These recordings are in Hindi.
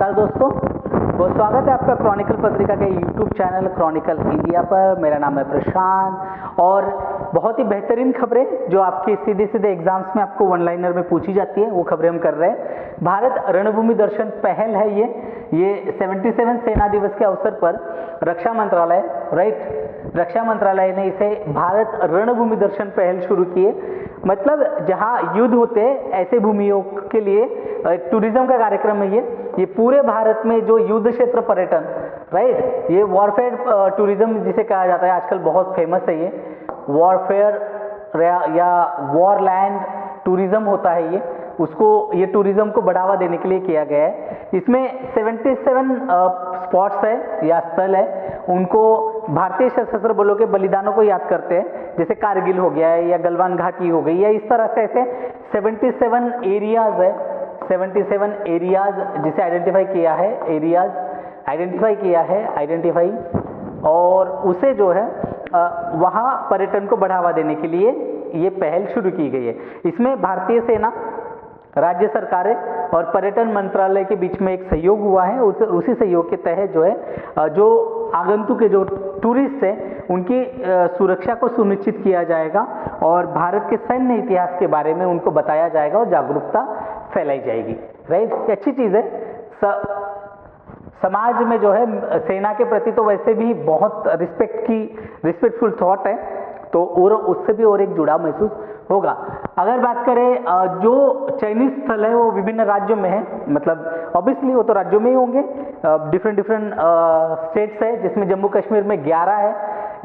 नमस्कार दोस्तों, तो स्वागत है आपका क्रॉनिकल पत्रिका के यूट्यूब चैनल क्रॉनिकल इंडिया पर। मेरा नाम है प्रशांत और बहुत ही बेहतरीन खबरें जो आपके सीधे सीधे एग्जाम्स में आपको वन लाइनर में पूछी जाती है वो खबरें हम कर रहे हैं। भारत रणभूमि दर्शन पहल है ये 77 सेना दिवस के अवसर पर रक्षा मंत्रालय रक्षा मंत्रालय ने इसे भारत रणभूमि दर्शन पहल शुरू की है। मतलब जहां युद्ध होते हैं ऐसे भूमियों के लिए टूरिज्म का कार्यक्रम है ये पूरे भारत में जो युद्ध क्षेत्र पर्यटन ये वॉरफेयर टूरिज्म जिसे कहा जाता है आजकल बहुत फेमस है। ये वॉरफेयर या वॉरलैंड टूरिज्म होता है ये टूरिज्म को बढ़ावा देने के लिए किया गया है। इसमें 77 स्पॉट्स है या स्थल है, उनको भारतीय सशस्त्र बलों के बलिदानों को याद करते हैं, जैसे कारगिल हो गया है या गलवान घाटी हो गई या इस तरह से ऐसे 77 एरियाज है, 77 एरियाज जिसे आइडेंटिफाई किया है और उसे जो है वहाँ पर्यटन को बढ़ावा देने के लिए ये पहल शुरू की गई है। इसमें भारतीय सेना, राज्य सरकारें और पर्यटन मंत्रालय के बीच में एक सहयोग हुआ है। उसी सहयोग के तहत जो है जो आगंतुक के जो टूरिस्ट हैं उनकी सुरक्षा को सुनिश्चित किया जाएगा और भारत के सैन्य इतिहास के बारे में उनको बताया जाएगा और जागरूकता फैलाई जाएगी। ये अच्छी चीज़ है। समाज में जो है सेना के प्रति तो वैसे भी बहुत रिस्पेक्टफुल थॉट है, तो और उससे भी और एक जुड़ाव महसूस होगा। अगर बात करें जो चयनित स्थल है वो विभिन्न राज्यों में है, मतलब ऑब्वियसली वो तो राज्यों में ही होंगे, डिफरेंट स्टेट्स है, जिसमें जम्मू कश्मीर में 11 है।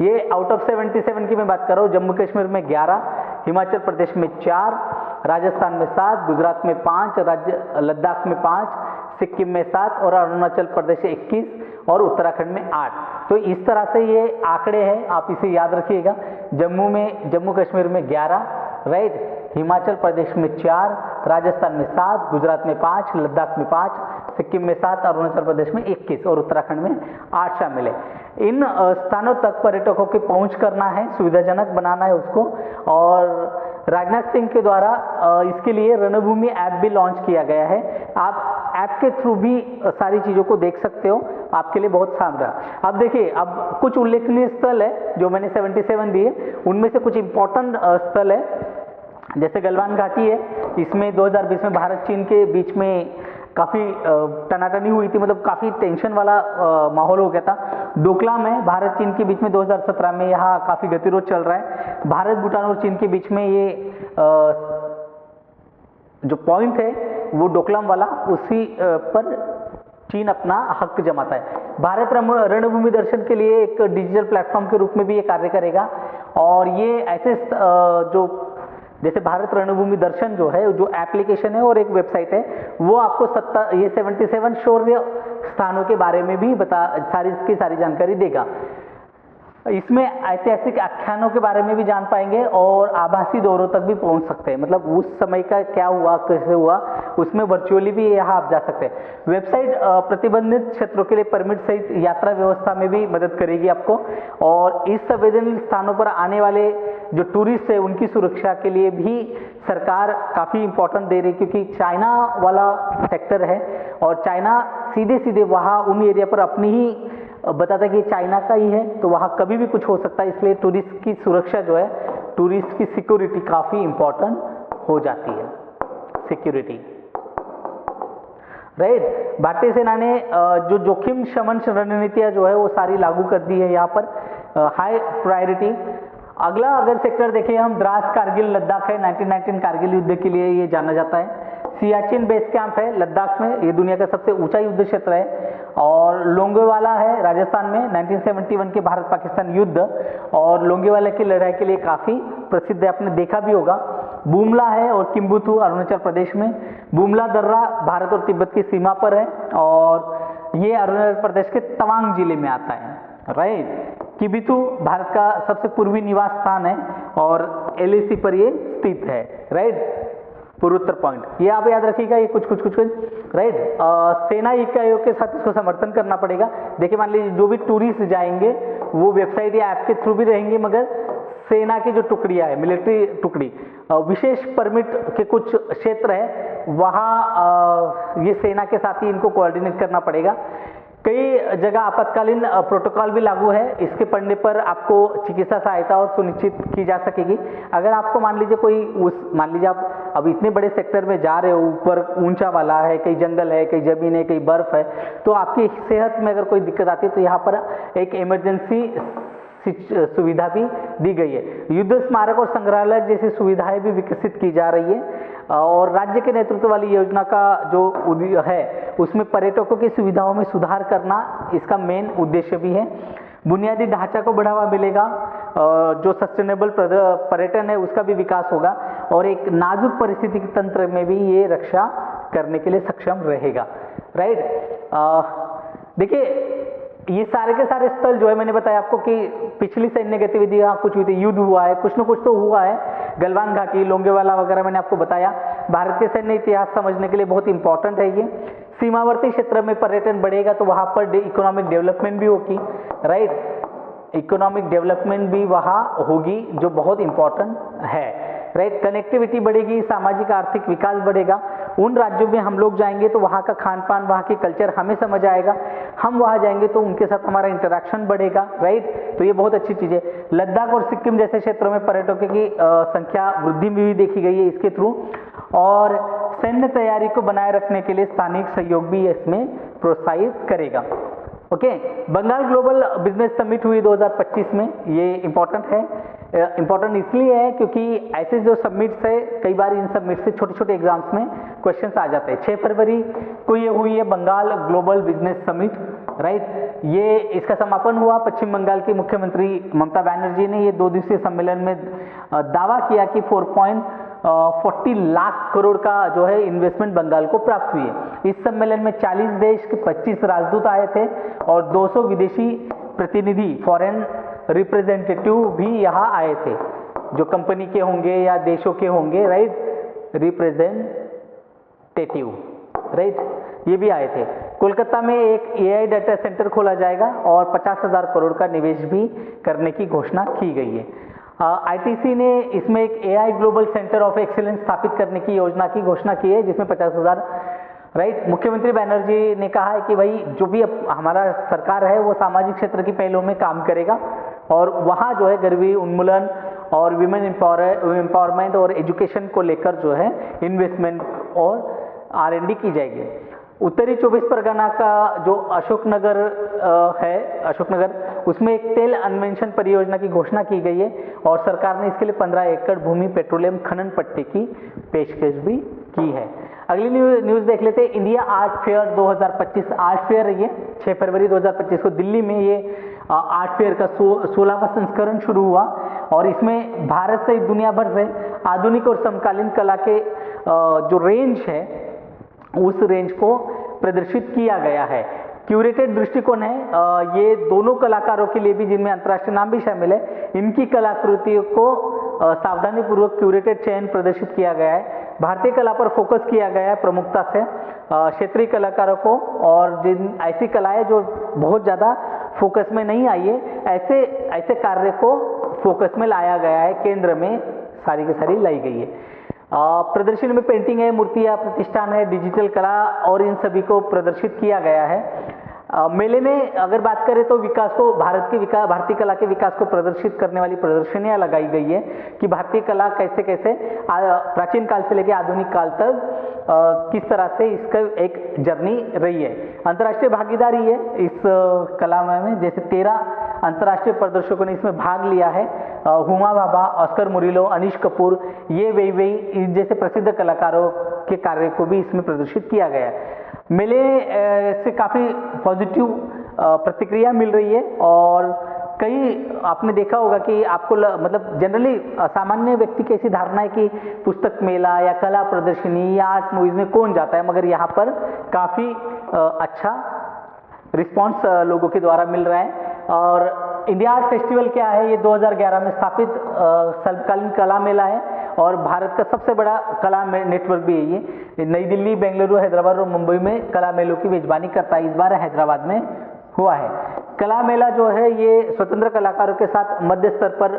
ये आउट ऑफ 77 की मैं बात कर रहा हूँ। जम्मू कश्मीर में 11, हिमाचल प्रदेश में 4, राजस्थान में 7, गुजरात में 5, लद्दाख में 5, सिक्किम में 7 और अरुणाचल प्रदेश 21 और उत्तराखंड में 8। तो इस तरह से ये आंकड़े हैं, आप इसे याद रखिएगा। जम्मू कश्मीर में 11, हिमाचल प्रदेश में 4, राजस्थान में 7, गुजरात में 5, लद्दाख में 5, सिक्किम में 7, अरुणाचल प्रदेश में 21 और उत्तराखंड में 8 शामिल है। इन स्थानों तक पर्यटकों की पहुंच करना है, सुविधाजनक बनाना है उसको। और राजनाथ सिंह के द्वारा इसके लिए रणभूमि ऐप भी लॉन्च किया गया है। आप ऐप के थ्रू भी सारी चीज़ों को देख सकते हो, आपके लिए बहुत शानदार। अब देखिए, अब कुछ उल्लेखनीय स्थल है जो मैंने 77 दिए, उनमें से कुछ इंपॉर्टेंट स्थल है, जैसे गलवान घाटी है। इसमें 2020 में भारत चीन के बीच में काफ़ी टनाटनी हुई थी, मतलब काफ़ी टेंशन वाला माहौल हो गया था। डोकलाम है भारत चीन के बीच में 2017 में, यहाँ काफ़ी गतिरोध चल रहा है। भारत, भूटान और चीन के बीच में ये जो पॉइंट है वो डोकलाम वाला, उसी पर चीन अपना हक जमाता है। भारत रणभूमि दर्शन के लिए एक डिजिटल प्लेटफॉर्म के रूप में भी ये कार्य करेगा और ये ऐसे जो जैसे भारत रणभूमि दर्शन जो है, जो एप्लीकेशन है और एक वेबसाइट है, वो आपको 77 शौर्य स्थानों के बारे में भी सारी जानकारी देगा। इसमें ऐतिहासिक आख्यानों के बारे में भी जान पाएंगे और आभासी दौरों तक भी पहुंच सकते हैं, मतलब उस समय का क्या हुआ, कैसे हुआ, उसमें वर्चुअली भी यहाँ आप जा सकते हैं। वेबसाइट प्रतिबंधित क्षेत्रों के लिए परमिट सहित यात्रा व्यवस्था में भी मदद करेगी आपको। और इस संवेदनशील स्थानों पर आने वाले जो टूरिस्ट है उनकी सुरक्षा के लिए भी सरकार काफ़ी इंपॉर्टेंट दे रही है, क्योंकि चाइना वाला सेक्टर है और चाइना सीधे वहाँ उन एरिया पर अपनी ही बताता है कि चाइना का ही है, तो वहाँ कभी भी कुछ हो सकता है। इसलिए टूरिस्ट की सुरक्षा जो है, टूरिस्ट की सिक्योरिटी काफ़ी इंपॉर्टेंट हो जाती है। सिक्योरिटी भारतीय सेना ने जो जोखिम शमन रणनीतियाँ जो है वो सारी लागू कर दी है यहाँ पर, हाई प्रायोरिटी। अगला अगर सेक्टर देखें हम, द्रास कारगिल लद्दाख है। 1919 कारगिल युद्ध के लिए ये जाना जाता है। सियाचिन बेस कैंप है लद्दाख में, ये दुनिया का सबसे ऊंचा युद्ध क्षेत्र है। और लोंगेवाला है राजस्थान में, 1971 के भारत पाकिस्तान युद्ध और लोंगेवाला की लड़ाई के लिए काफ़ी प्रसिद्ध है, आपने देखा भी होगा। बुमला है और किम्बुथु अरुणाचल प्रदेश में। बुमला दर्रा भारत और तिब्बत की सीमा पर है और ये अरुणाचल प्रदेश के तवांग जिले में आता है। किबिथु भारत का सबसे पूर्वी निवास स्थान है और एलएसी पर ये स्थित है। पूर्वोत्तर पॉइंट, ये आप याद रखिएगा। ये कुछ सेना इकाइयों के साथ इसको समर्थन करना पड़ेगा। देखिए, मान लीजिए जो भी टूरिस्ट जाएंगे वो वेबसाइट या ऐप के थ्रू भी रहेंगे, मगर सेना की जो टुकड़ियां है, मिलिट्री टुकड़ी, विशेष परमिट के कुछ क्षेत्र है वहाँ ये सेना के साथ ही इनको कोऑर्डिनेट करना पड़ेगा। कई जगह आपातकालीन प्रोटोकॉल भी लागू है, इसके पढ़ने पर आपको चिकित्सा सहायता और सुनिश्चित की जा सकेगी। अगर आपको मान लीजिए मान लीजिए आप अब इतने बड़े सेक्टर में जा रहे हो, ऊपर ऊंचा वाला है, कहीं जंगल है, कहीं जमीन है, कहीं बर्फ है, तो आपकी सेहत में अगर कोई दिक्कत आती है तो यहाँ पर एक इमरजेंसी सुविधा भी दी गई है। युद्ध स्मारक और संग्रहालय जैसी सुविधाएं भी विकसित की जा रही है और राज्य के नेतृत्व वाली योजना का जो है उसमें पर्यटकों की सुविधाओं में सुधार करना इसका मेन उद्देश्य भी है। बुनियादी ढांचा को बढ़ावा मिलेगा, जो सस्टेनेबल पर्यटन है उसका भी विकास होगा और एक नाजुक परिस्थिति के तंत्र में भी ये रक्षा करने के लिए सक्षम रहेगा। राइट, देखिए ये सारे के सारे स्थल जो है, मैंने बताया आपको कि पिछली सैन्य गतिविधियां कुछ हुई थी, युद्ध हुआ है, कुछ न कुछ तो हुआ है, गलवान घाटी, लोंगेवाला वगैरह मैंने आपको बताया। भारत के सैन्य इतिहास समझने के लिए बहुत इंपॉर्टेंट है ये। सीमावर्ती क्षेत्र में पर्यटन बढ़ेगा तो वहाँ पर इकोनॉमिक डेवलपमेंट भी होगी। राइट, इकोनॉमिक डेवलपमेंट भी वहाँ होगी जो बहुत इंपॉर्टेंट है। राइट, कनेक्टिविटी बढ़ेगी, सामाजिक आर्थिक विकास बढ़ेगा। उन राज्यों में हम लोग जाएंगे तो वहाँ का खान पान, वहाँ की कल्चर हमें समझ आएगा, हम वहाँ जाएंगे तो उनके साथ हमारा इंटरेक्शन बढ़ेगा। राइट, तो ये बहुत अच्छी चीज़ है। लद्दाख और सिक्किम जैसे क्षेत्रों में पर्यटकों की संख्या वृद्धि भी देखी गई है इसके थ्रू, और सैन्य तैयारी को बनाए रखने के लिए स्थानिक सहयोग भी इसमें प्रोत्साहित करेगा। Okay, Bengal global business summit हुई 2025 में, ये इम्पोर्टेंट है। इम्पोर्टेंट इसलिए है क्योंकि ऐसे जो समिट्स है, कई बार इन समिट से छोटे छोटे एग्जाम्स में क्वेश्चंस आ जाते हैं। 6 फरवरी को ये हुई है Bengal global business summit. Right, ये इसका समापन हुआ। पश्चिम बंगाल की मुख्यमंत्री ममता बनर्जी ने ये 2 दिवसीय सम्मेलन में दावा किया कि 4.40 लाख करोड़ का जो है इन्वेस्टमेंट बंगाल को प्राप्त हुई है। इस सम्मेलन में 40 देश के 25 राजदूत आए थे और 200 विदेशी प्रतिनिधि, फॉरेन रिप्रेजेंटेटिव भी यहाँ आए थे, जो कंपनी के होंगे या देशों के होंगे। राइट, रिप्रेजेंटेटिव, राइट, ये भी आए थे। कोलकाता में एक AI डाटा सेंटर खोला जाएगा और 50,000 करोड़ का निवेश भी करने की घोषणा की गई है। ITC ने इसमें एक AI global centre of excellence स्थापित करने की योजना की घोषणा की है, जिसमें 50,000। राइट, मुख्यमंत्री बनर्जी ने कहा है कि भाई जो भी हमारा सरकार है वो सामाजिक क्षेत्र की पहलों में काम करेगा और वहाँ जो है गरीबी उन्मूलन और विमेन एम्पावरमेंट और एजुकेशन को लेकर जो है इन्वेस्टमेंट और R&D की जाएगी। उत्तरी 24 परगना का जो अशोकनगर है, अशोकनगर, उसमें एक तेल अन्वेषण परियोजना की घोषणा की गई है और सरकार ने इसके लिए 15 एकड़ भूमि पेट्रोलियम खनन पट्टी की पेशकश भी की है। अगली न्यूज़ देख लेते हैं। India art fair 2025 art fair रही है 6 फरवरी 2025 को दिल्ली में। ये आर्ट फेयर का 16वां संस्करण शुरू हुआ और इसमें भारत सहित दुनिया भर से आधुनिक और समकालीन कला के जो रेंज है उस रेंज को प्रदर्शित किया गया है। क्यूरेटेड दृष्टिकोण है ये दोनों कलाकारों के लिए भी, जिनमें अंतर्राष्ट्रीय नाम भी शामिल है। इनकी कलाकृतियों को सावधानी पूर्वक क्यूरेटेड चयन प्रदर्शित किया गया है। भारतीय कला पर फोकस किया गया है प्रमुखता से, क्षेत्रीय कलाकारों को, और जिन ऐसी कलाएं जो बहुत ज़्यादा फोकस में नहीं आई है, ऐसे कार्य को फोकस में लाया गया है, केंद्र में सारी की सारी लाई गई है। प्रदर्शनी में पेंटिंग है, मूर्तियाँ, प्रतिष्ठान है, डिजिटल कला और इन सभी को प्रदर्शित किया गया है। मेले में अगर बात करें तो विकास को, भारतीय कला के विकास को प्रदर्शित करने वाली प्रदर्शनियां लगाई गई है कि भारतीय कला कैसे कैसे प्राचीन काल से लेकर आधुनिक काल तक किस तरह से इसका एक जर्नी रही है। अंतर्राष्ट्रीय भागीदारी है इस कला में, जैसे 13 अंतर्राष्ट्रीय प्रदर्शकों ने इसमें भाग लिया है। हुमा भाभा, ऑस्कर मुरिलो, अनीश कपूर, ये वेई जैसे प्रसिद्ध कलाकारों के कार्य को भी इसमें प्रदर्शित किया गया है। मेले से काफ़ी पॉजिटिव प्रतिक्रिया मिल रही है और कई आपने देखा होगा कि आपको मतलब जनरली सामान्य व्यक्ति की ऐसी धारणा है कि पुस्तक मेला या कला प्रदर्शनी या आर्ट मूवीज में कौन जाता है, मगर यहाँ पर काफ़ी अच्छा रिस्पांस लोगों के द्वारा मिल रहा है। और इंडिया आर्ट फेस्टिवल क्या है, ये 2011 में स्थापित सर्वकालीन कला मेला है और भारत का सबसे बड़ा कला नेटवर्क भी है ये। नई दिल्ली, बेंगलुरु, हैदराबाद और मुंबई में कला मेलों की मेजबानी करता है। इस बार हैदराबाद में हुआ है। कला मेला जो है ये स्वतंत्र कलाकारों के साथ मध्य स्तर पर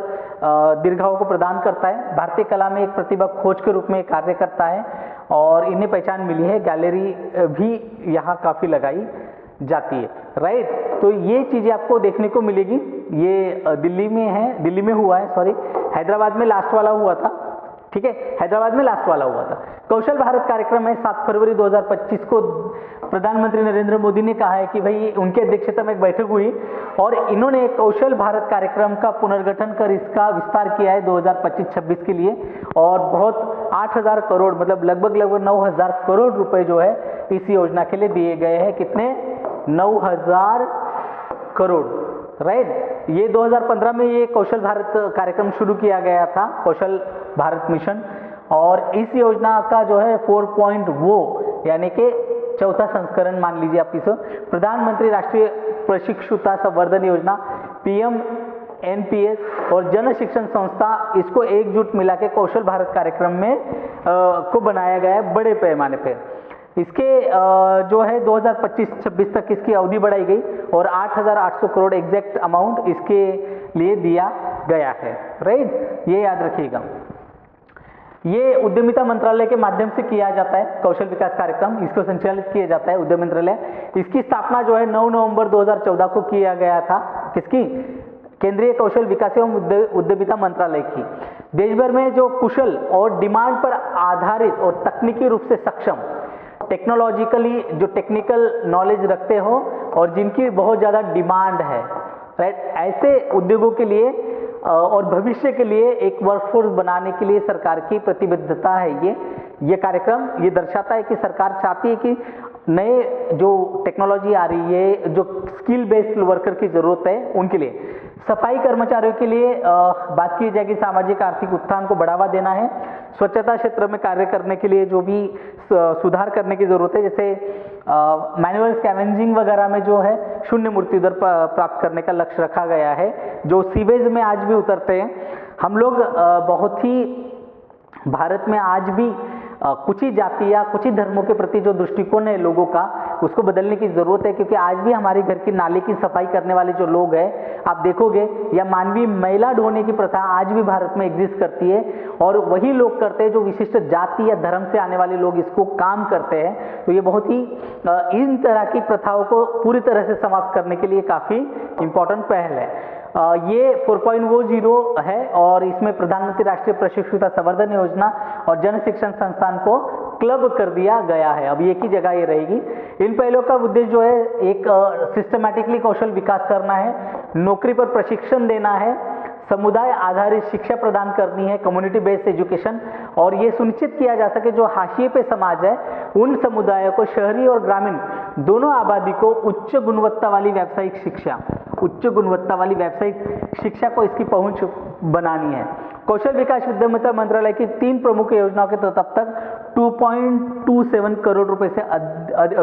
दीर्घाओं को प्रदान करता है। भारतीय कला में एक प्रतिभा खोज के रूप में कार्य करता है और इन्हें पहचान मिली है। गैलरी भी यहाँ काफ़ी लगाई जाती है, राइट। तो ये चीज़ें आपको देखने को मिलेगी। ये दिल्ली में है, दिल्ली में हुआ है, सॉरी, हैदराबाद में लास्ट वाला हुआ था, ठीक है, हैदराबाद में लास्ट वाला हुआ था। कौशल भारत कार्यक्रम है 7 फरवरी 2025 को प्रधानमंत्री नरेंद्र मोदी ने कहा है कि भाई उनकी अध्यक्षता में एक बैठक हुई और इन्होंने कौशल भारत कार्यक्रम का पुनर्गठन कर इसका विस्तार किया है 2025-26 के लिए और बहुत 8,000 करोड़ मतलब लगभग 9,000 करोड़ रुपए जो है इस योजना के लिए दिए गए हैं। कितने? 9,000 करोड़, राइट। ये 2015 में ये कौशल भारत कार्यक्रम शुरू किया गया था, कौशल भारत मिशन, और इस योजना का जो है 4.0 यानी कि चौथा संस्करण मान लीजिए आप इसे, प्रधानमंत्री राष्ट्रीय प्रशिक्षुता संवर्धन योजना PMNPS और जन शिक्षण संस्था, इसको एकजुट मिला के कौशल भारत कार्यक्रम में को बनाया गया है बड़े पैमाने पे। इसके जो है 2025-26 तक इसकी अवधि बढ़ाई गई और 8,800 करोड़ एग्जैक्ट अमाउंट इसके लिए दिया गया है, राइट। ये याद रखिएगा। ये उद्यमिता मंत्रालय के माध्यम से किया जाता है कौशल विकास कार्यक्रम, इसको संचालित किया जाता है उद्यम मंत्रालय। इसकी स्थापना जो है 9 नवंबर 2014 को किया गया था। किसकी? केंद्रीय कौशल विकास एवं उद्यमिता मंत्रालय की। देश भर में जो कुशल और डिमांड पर आधारित और तकनीकी रूप से सक्षम, टेक्नोलॉजिकली जो टेक्निकल नॉलेज रखते हो और जिनकी बहुत ज़्यादा डिमांड है, राइट, ऐसे उद्योगों के लिए और भविष्य के लिए एक वर्कफोर्स बनाने के लिए सरकार की प्रतिबद्धता है। ये कार्यक्रम ये दर्शाता है कि सरकार चाहती है कि नए जो टेक्नोलॉजी आ रही है, जो स्किल बेस्ड वर्कर की ज़रूरत है उनके लिए, सफाई कर्मचारियों के लिए बात की जाएगी सामाजिक आर्थिक उत्थान को बढ़ावा देना है, स्वच्छता क्षेत्र में कार्य करने के लिए जो भी सुधार करने की ज़रूरत है, जैसे मैनुअल स्कैवेंजिंग वगैरह में जो है 0 मृत्यु दर प्राप्त करने का लक्ष्य रखा गया है। जो सीवेज में आज भी उतरते हैं हम लोग, बहुत ही भारत में आज भी कुछ ही जाति या कुछ ही धर्मों के प्रति जो दृष्टिकोण है लोगों का, उसको बदलने की ज़रूरत है। क्योंकि आज भी हमारे घर की नाली की सफाई करने वाले जो लोग हैं आप देखोगे, या मानवीय मैला ढोने की प्रथा आज भी भारत में एग्जिस्ट करती है और वही लोग करते हैं जो विशिष्ट जाति या धर्म से आने वाले लोग इसको काम करते हैं। तो ये बहुत ही इन तरह की प्रथाओं को पूरी तरह से समाप्त करने के लिए काफ़ी इम्पोर्टेंट पहल है। ये 4.0 है और इसमें प्रधानमंत्री राष्ट्रीय प्रशिक्षुता संवर्धन योजना और जन शिक्षण संस्थान को क्लब कर दिया गया है। अब एक ही जगह ये रहेगी। इन पहलों का उद्देश्य जो है एक सिस्टमैटिकली कौशल विकास करना है, नौकरी पर प्रशिक्षण देना है, समुदाय आधारित शिक्षा प्रदान करनी है, कम्युनिटी बेस्ड एजुकेशन, और ये सुनिश्चित किया जा सके जो हाशिए पे समाज है उन समुदायों को, शहरी और ग्रामीण दोनों आबादी को उच्च गुणवत्ता वाली व्यावसायिक शिक्षा को इसकी पहुंच बनानी है। कौशल विकास उद्यमिता मंत्रालय की 3 प्रमुख योजनाओं के तहत अब तक 2.27 करोड़ रुपए से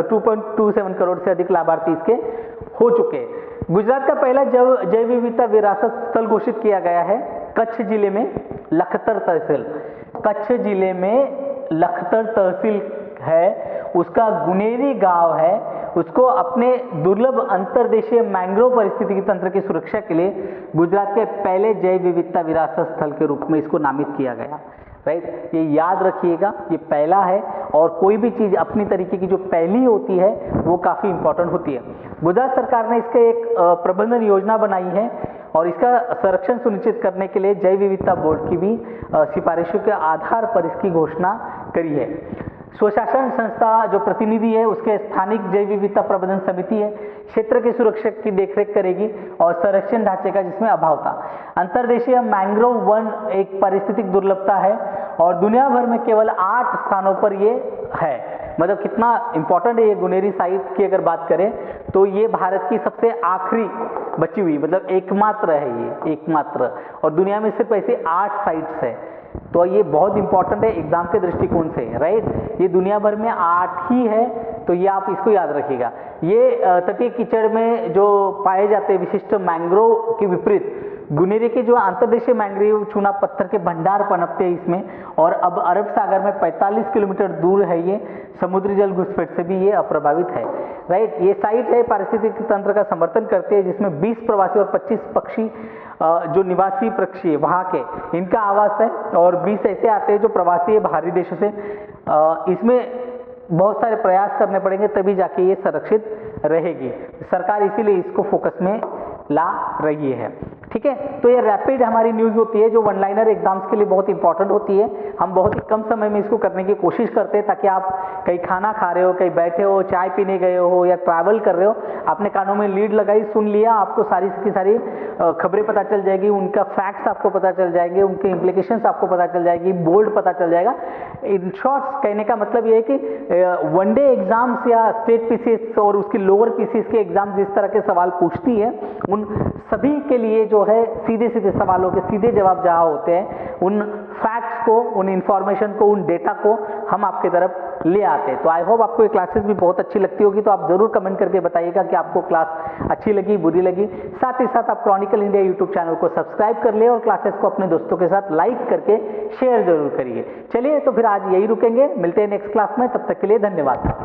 2.27 करोड़ से अधिक लाभार्थी इसके हो चुके हैं। गुजरात का पहला जैव विविधता विरासत स्थल घोषित किया गया है कच्छ जिले में लखतर तहसील। कच्छ जिले में लखतर तहसील है, उसका गुनेरी गांव है, उसको अपने दुर्लभ अंतर्देशीय मैंग्रोव पारिस्थितिकी तंत्र की सुरक्षा के लिए गुजरात के पहले जैव विविधता विरासत स्थल के रूप में इसको नामित किया गया, राइट। ये याद रखिएगा, ये पहला है और कोई भी चीज़ अपनी तरीके की जो पहली होती है वो काफ़ी इंपॉर्टेंट होती है। गुजरात सरकार ने इसके एक प्रबंधन योजना बनाई है और इसका संरक्षण सुनिश्चित करने के लिए जैव विविधता बोर्ड की भी सिफारिशों के आधार पर इसकी घोषणा करी है। स्वशासन संस्था जो प्रतिनिधि है उसके स्थानिक जैव विविधता प्रबंधन समिति है, क्षेत्र की सुरक्षा की देखरेख करेगी और संरक्षण ढांचे का जिसमें अभाव था। अंतर्देशीय मैंग्रोव वन एक पारिस्थितिक दुर्लभता है और दुनिया भर में केवल 8 स्थानों पर ये है। मतलब कितना इंपॉर्टेंट है ये गुनेरी साइट की अगर बात करें तो ये भारत की सबसे आखिरी बची हुई, मतलब एकमात्र है ये, एकमात्र, और दुनिया में सिर्फ ऐसे 8 साइट्स है। तो ये बहुत इंपॉर्टेंट है एग्जाम के दृष्टिकोण से, राइट। ये दुनिया भर में 8 ही है, तो ये आप इसको याद रखिएगा। ये तटीय कीचड़ में जो पाए जाते हैं विशिष्ट मैंग्रोव के विपरीत गुनेरी के जो अंतर्देशीय मैंग्रोव चूना पत्थर के भंडार पनपते हैं इसमें, और अब अरब सागर में 45 किलोमीटर दूर है ये, समुद्री जल घुसपैठ से भी ये अप्रभावित है, राइट। ये साइट है पारिस्थितिक तंत्र का समर्थन करती है, जिसमें 20 प्रवासी और 25 पक्षी जो निवासी पक्षी है वहाँ के, इनका आवास है, और 20 ऐसे आते हैं जो प्रवासी है बाहरी देशों से। इसमें बहुत सारे प्रयास करने पड़ेंगे तभी जाके ये संरक्षित रहेगी। सरकार इसीलिए इसको फोकस में ला रही है, ठीक है। तो ये रैपिड हमारी न्यूज़ होती है जो वन लाइनर एग्जाम्स के लिए बहुत इंपॉर्टेंट होती है। हम बहुत ही कम समय में इसको करने की कोशिश करते हैं, ताकि आप कहीं खाना खा रहे हो, कहीं बैठे हो, चाय पीने गए हो या ट्रैवल कर रहे हो, आपने कानों में लीड लगाई, सुन लिया, आपको सारी की सारी खबरें पता चल जाएगी, उनका फैक्ट्स आपको पता चल जाएंगे, उनके इम्प्लीकेशंस आपको पता चल जाएगी, बोल्ड पता चल जाएगा। इन शॉर्ट्स कहने का मतलब ये है कि वनडे एग्जाम्स या स्टेट पीसीएस और उसकी लोअर पीसीएस के एग्जाम जिस तरह के सवाल पूछती है, उन सभी के लिए जो है सीधे सीधे सवालों के सीधे जवाब जहाँ होते हैं, उन फैक्ट्स को, उन इंफॉर्मेशन को, उन डेटा को हम आपके तरफ ले आते हैं। तो आई होप आपको ये क्लासेस भी बहुत अच्छी लगती होगी, तो आप जरूर कमेंट करके बताइएगा कि आपको क्लास अच्छी लगी, बुरी लगी। साथ ही साथ आप क्रॉनिकल इंडिया यूट्यूब चैनल को सब्सक्राइब कर ले और क्लासेस को अपने दोस्तों के साथ लाइक करके शेयर जरूर करिए। चलिए तो फिर आज यही रुकेंगे, मिलते हैं नेक्स्ट क्लास में, तब तक के लिए धन्यवाद।